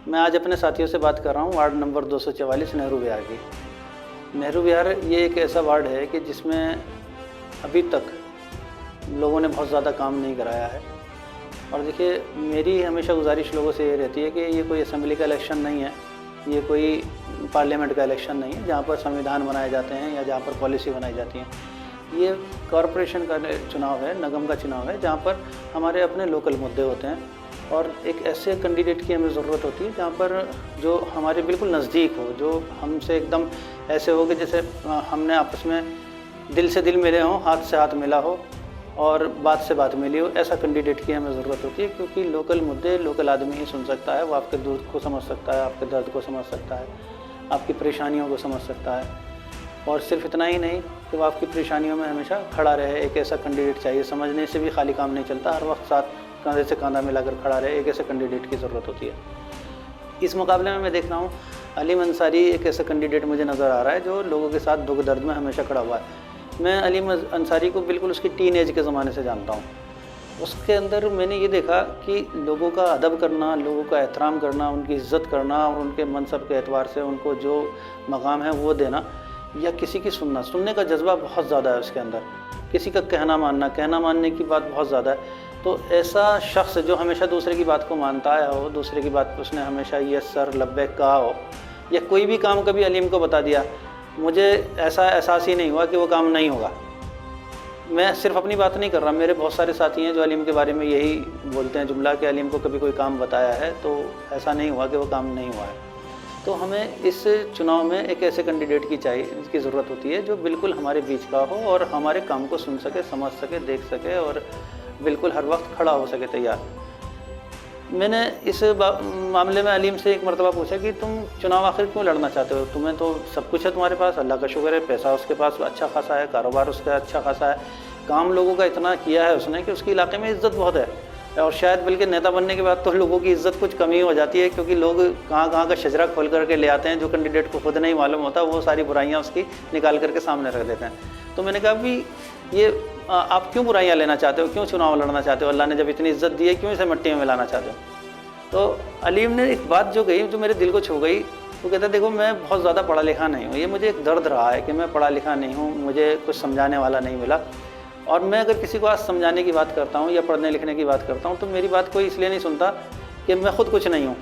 मैं आज अपने साथियों से बात कर रहा हूँ वार्ड नंबर 244 नेहरू विहार की। नेहरू विहार ये एक ऐसा वार्ड है कि जिसमें अभी तक लोगों ने बहुत ज़्यादा काम नहीं कराया है। और देखिए, मेरी हमेशा गुजारिश लोगों से ये रहती है कि ये कोई असेंबली का इलेक्शन नहीं है, ये कोई पार्लियामेंट का इलेक्शन नहीं है जहाँ पर संविधान बनाए जाते हैं या जहाँ पर पॉलिसी बनाई जाती है। ये कॉरपोरेशन का चुनाव है, निगम का चुनाव है, जहाँ पर हमारे अपने लोकल मुद्दे होते हैं और एक ऐसे कैंडिडेट की हमें ज़रूरत होती है जहाँ पर जो हमारे बिल्कुल नज़दीक हो, जो हमसे एकदम ऐसे हो कि जैसे हमने आपस में दिल से दिल मिले हों, हाथ से हाथ मिला हो और बात से बात मिली हो। ऐसा कैंडिडेट की हमें ज़रूरत होती है, क्योंकि लोकल मुद्दे लोकल आदमी ही सुन सकता है। वो आपके दुख को समझ सकता है, आपके दर्द को समझ सकता है, आपकी परेशानियों को समझ सकता है। और सिर्फ इतना ही नहीं कि वो आपकी परेशानियों में हमेशा खड़ा रहे। एक ऐसा कैंडिडेट चाहिए, समझने से भी खाली काम नहीं चलता, हर वक्त साथ कंधे से कंधा मिलाकर खड़ा रहे। एक ऐसे कैंडिडेट की ज़रूरत होती है। इस मुकाबले में मैं देख रहा हूँ अलीम अंसारी एक ऐसा कैंडिडेट मुझे नज़र आ रहा है जो लोगों के साथ दुख दर्द में हमेशा खड़ा हुआ है। मैं अलीम अंसारी को बिल्कुल उसकी टीन एज के ज़माने से जानता हूँ। उसके अंदर मैंने ये देखा कि लोगों का अदब करना, लोगों का एहतराम करना, उनकी इज़्ज़त करना और उनके मनसब के एतबार से उनको जो मकाम है वो देना, या किसी की सुनने का जज्बा बहुत ज़्यादा है उसके अंदर। किसी का कहना मानने की बात बहुत ज़्यादा है। तो ऐसा शख्स जो हमेशा दूसरे की बात को मानता आया हो, दूसरे की बात पर उसने हमेशा यस सर लब्बैक कहा हो, या कोई भी काम कभी अलीम को बता दिया, मुझे ऐसा एहसास ही नहीं हुआ कि वो काम नहीं होगा। मैं सिर्फ अपनी बात नहीं कर रहा, मेरे बहुत सारे साथी हैं जो अलीम के बारे में यही बोलते हैं जुमला कि अलीम को कभी कोई काम बताया है तो ऐसा नहीं हुआ कि वो काम नहीं हुआ है। तो हमें इस चुनाव में एक ऐसे कैंडिडेट की ज़रूरत होती है जो बिल्कुल हमारे बीच का हो और हमारे काम को सुन सके, समझ सके, देख सके और बिल्कुल हर वक्त खड़ा हो सके तैयार। मैंने इस मामले में अलीम से एक मरतबा पूछा कि तुम चुनाव आखिर क्यों लड़ना चाहते हो? तुम्हें तो सब कुछ है तुम्हारे पास, अल्लाह का शुक्र है, पैसा उसके पास अच्छा खासा है, कारोबार उसका अच्छा खासा है, काम लोगों का इतना किया है उसने कि उसके इलाके में इज़्ज़त बहुत है। और शायद बल्कि नेता बनने के बाद तो लोगों की इज़्ज़त कुछ कमी हो जाती है, क्योंकि लोग कहाँ का शजरा खोल करके ले आते हैं, जो कैंडिडेट को खुद नहीं मालूम होता वो सारी बुराइयाँ उसकी निकाल करके सामने रख देते हैं। तो मैंने कहा भी ये आप क्यों बुराइयाँ लेना चाहते हो, क्यों चुनाव लड़ना चाहते हो? अल्लाह ने जब इतनी इज़्ज़त दी है, क्यों इसे मिट्टी में मिलाना चाहते हो? तो अलीम ने एक बात जो कही जो मेरे दिल को छू गई। वो कहता है देखो, मैं बहुत ज़्यादा पढ़ा लिखा नहीं हूँ, ये मुझे एक दर्द रहा है कि मैं पढ़ा लिखा नहीं हूँ, मुझे कुछ समझाने वाला नहीं मिला। और मैं अगर किसी को आज समझाने की बात करता हूँ या पढ़ने लिखने की बात करता हूँ तो मेरी बात कोई इसलिए नहीं सुनता कि मैं खुद कुछ नहीं हूँ।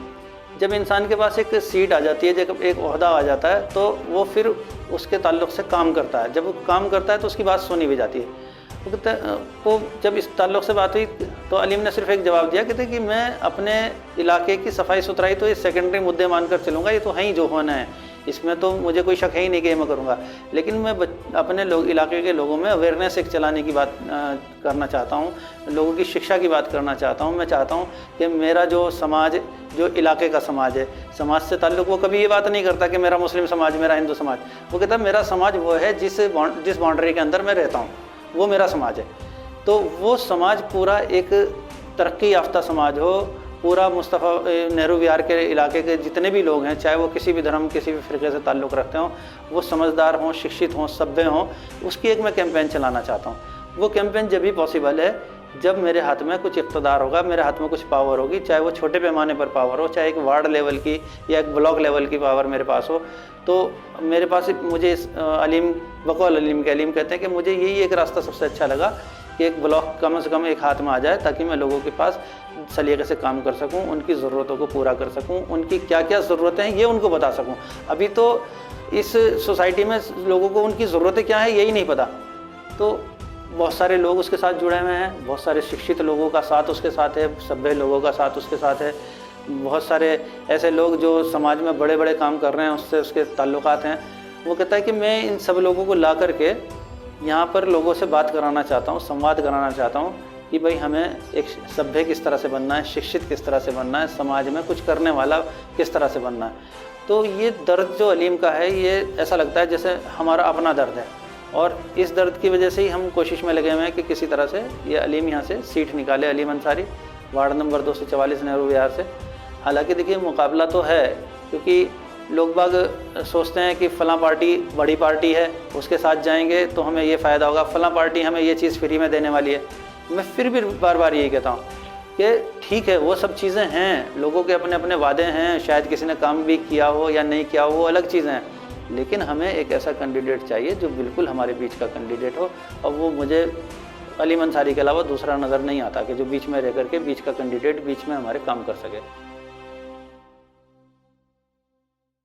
जब इंसान के पास एक सीट आ जाती है, जब एक ओहदा आ जाता है, तो वो फिर उसके ताल्लुक़ से काम करता है। जब वो काम करता है तो उसकी बात सुनी भी जाती है। तो जब इस ताल्लुक़ से बात हुई तो अलीम ने सिर्फ एक जवाब दिया, कहते कि मैं अपने इलाके की सफाई सुथराई तो ये सेकेंडरी मुद्दे मानकर चलूँगा, ये तो है ही जो होना है, इसमें तो मुझे कोई शक है ही नहीं कि ये मैं करूँगा। लेकिन मैं अपने इलाके के लोगों में अवेयरनेस एक चलाने की बात करना चाहता हूँ, लोगों की शिक्षा की बात करना चाहता हूँ। मैं चाहता हूँ कि मेरा जो समाज, जो इलाके का समाज है, समाज से ताल्लुक़, वो कभी ये बात नहीं करता कि मेरा मुस्लिम समाज, मेरा हिंदू समाज। वो कहता मेरा समाज वो है जिस बाउंड्री के अंदर मैं रहता हूँ, वो मेरा समाज है। तो वो समाज पूरा एक तरक्की याफ्ता समाज हो, पूरा मुस्तफ़ा नेहरू विहार के इलाके के जितने भी लोग हैं, चाहे वो किसी भी धर्म, किसी भी फ़िरक़े से ताल्लुक़ रखते हों, वो समझदार हों, शिक्षित हों, सभ्य हों, उसकी एक मैं कैंपेन चलाना चाहता हूँ। वो कैंपेन जब भी पॉसिबल है जब मेरे हाथ में कुछ इक़्तिदार होगा, मेरे हाथ में कुछ पावर होगी, चाहे वो छोटे पैमाने पर पावर हो, चाहे एक वार्ड लेवल की या एक ब्लॉक लेवल की पावर मेरे पास हो। तो मेरे पास मुझे अलीम बकौल अलीम कहते हैं कि मुझे यही एक रास्ता सबसे अच्छा लगा कि एक ब्लॉक कम से कम एक हाथ में आ जाए, ताकि मैं लोगों के पास सलीके से काम कर सकूं, उनकी ज़रूरतों को पूरा कर सकूं, उनकी क्या क्या ज़रूरतें हैं ये उनको बता सकूं। अभी तो इस सोसाइटी में लोगों को उनकी ज़रूरतें क्या है यही नहीं पता। तो बहुत सारे लोग उसके साथ जुड़े हुए हैं, बहुत सारे शिक्षित लोगों का साथ उसके साथ है, सभ्य लोगों का साथ उसके साथ है, बहुत सारे ऐसे लोग जो समाज में बड़े बड़े काम कर रहे हैं उससे उसके ताल्लुकात हैं। वो कहता है कि मैं इन सब लोगों को ला करके यहाँ पर लोगों से बात कराना चाहता हूँ, संवाद कराना चाहता हूँ कि भाई हमें एक सभ्य किस तरह से बनना है, शिक्षित किस तरह से बनना है, समाज में कुछ करने वाला किस तरह से बनना है। तो ये दर्द जो अलीम का है, ये ऐसा लगता है जैसे हमारा अपना दर्द है, और इस दर्द की वजह से ही हम कोशिश में लगे हुए हैं कि किसी तरह से ये अलीम यहाँ से सीट निकाले, अलीम अंसारी वार्ड नंबर 244 नेहरू विहार से। हालांकि देखिए, मुकाबला तो है, क्योंकि लोग बाग सोचते हैं कि फ़लाँ पार्टी बड़ी पार्टी है, उसके साथ जाएंगे तो हमें ये फ़ायदा होगा, फ़लाँ पार्टी हमें ये चीज़ फ्री में देने वाली है। मैं फिर भी बार बार यही कहता हूँ कि ठीक है वो सब चीज़ें हैं, लोगों के अपने अपने वादे हैं, शायद किसी ने काम भी किया हो या नहीं किया हो, वो अलग चीज़ें हैं, लेकिन हमें एक ऐसा कैंडिडेट चाहिए जो बिल्कुल हमारे बीच का कैंडिडेट हो। और वो मुझे अली अंसारी के अलावा दूसरा नज़र नहीं आता कि जो बीच में रह करके बीच का कैंडिडेट बीच में हमारे काम कर सके।